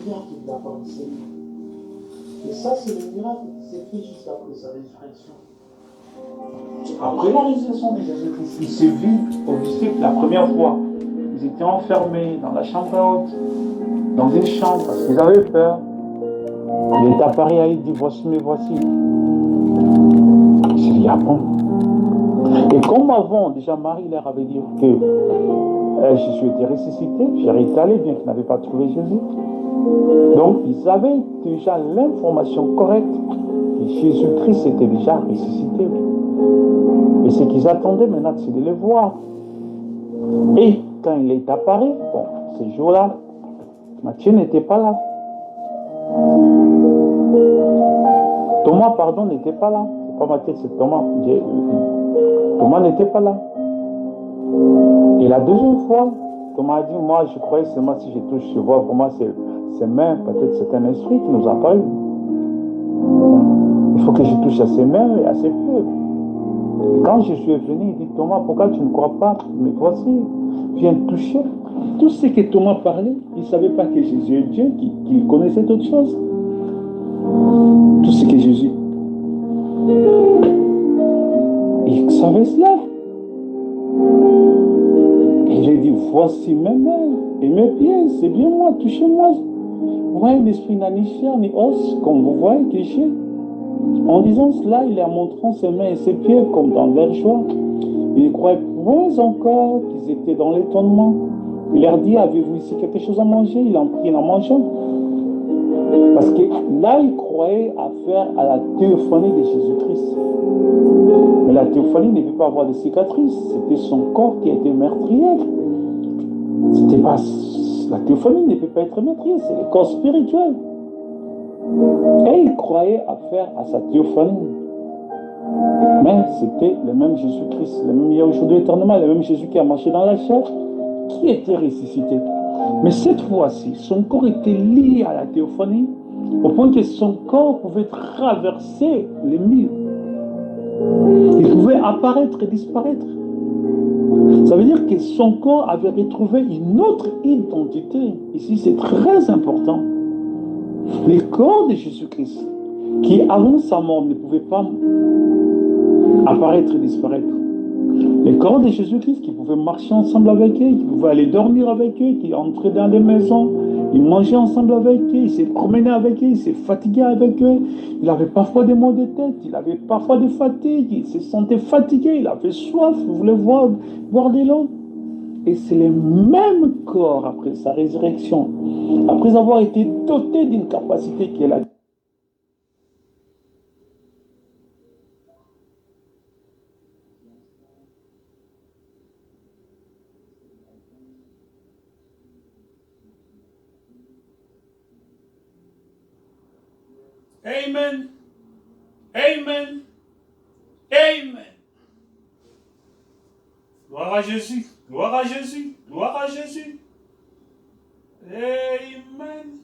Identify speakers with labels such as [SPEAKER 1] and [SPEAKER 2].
[SPEAKER 1] lumière qui lui apparaissait. Et ça, c'est le miracle qui s'est fait juste après sa résurrection. Après la résurrection de Jésus-Christ, il s'est vu aux disciples la première fois. Ils étaient enfermés dans la chambre haute, dans une chambre, parce qu'ils avaient peur. Il est apparu à eux, il dit, voici, mais voici. Il dit, ah bon. Et comme avant, déjà Marie leur avait dit que Jésus était ressuscité, Pierre est allé, bien qu'il n'avait pas trouvé Jésus. Donc, ils avaient déjà l'information correcte que Jésus-Christ était déjà ressuscité. Et ce qu'ils attendaient maintenant, c'est de le voir. Et quand il est apparu, bon, ce jour-là, Matthieu n'était pas là. Thomas, pardon, n'était pas là. C'est pas Matthieu, c'est Thomas. Thomas n'était pas là. Et la deuxième fois, Thomas a dit, moi, je croyais seulement si je touche, je vois, pour moi, c'est mains, peut-être c'est un esprit qui nous apparaît. Il faut que je touche à ses mains et à ses pieds. Quand je suis venu, il dit, Thomas, pourquoi tu ne crois pas? Mais voici, viens toucher. Tout ce que Thomas parlait, il ne savait pas que Jésus est Dieu, qu'il connaissait d'autres choses. Tout ce que Jésus, il savait cela. Et il a dit, voici mes mains et mes pieds, c'est bien moi, touchez-moi. Vous voyez, l'esprit n'a ni chair ni os, comme vous voyez que j'ai. En disant cela, il leur montrant ses mains et ses pieds comme dans leur joie. Ils ne croyaient point encore qu'ils étaient dans l'étonnement. Il leur dit, avez-vous ici quelque chose à manger? Il en prit en mangeant. Parce que là, il croyait affaire à la théophanie de Jésus-Christ. Mais la théophanie ne peut pas avoir de cicatrices. C'était son corps qui a été meurtrier. C'était pas... La théophanie ne peut pas être meurtrier, c'est le corps spirituel. Et il croyait affaire à sa théophanie. Mais c'était le même Jésus-Christ, le même hier, aujourd'hui, éternellement, le même Jésus qui a marché dans la chair, qui était ressuscité. Mais cette fois-ci, son corps était lié à la théophanie, au point que son corps pouvait traverser les murs. Il pouvait apparaître et disparaître. Ça veut dire que son corps avait retrouvé une autre identité. Ici, c'est très important. Le corps de Jésus-Christ, qui avant sa mort ne pouvait pas apparaître et disparaître. Le corps de Jésus-Christ qui pouvait marcher ensemble avec eux, qui pouvait aller dormir avec eux, qui entrait dans les maisons, il mangeait ensemble avec eux, il s'est promené avec eux, il s'est fatigué avec eux, il avait parfois des maux de tête, il avait parfois des fatigues, il se sentait fatigué, il avait soif, il voulait boire de l'eau. Et c'est le même corps après sa résurrection, après avoir été doté d'une capacité qu'elle a. Amen. Amen. Amen. Gloire à Jésus. Gloire à Jésus. Gloire à Jésus. Amen.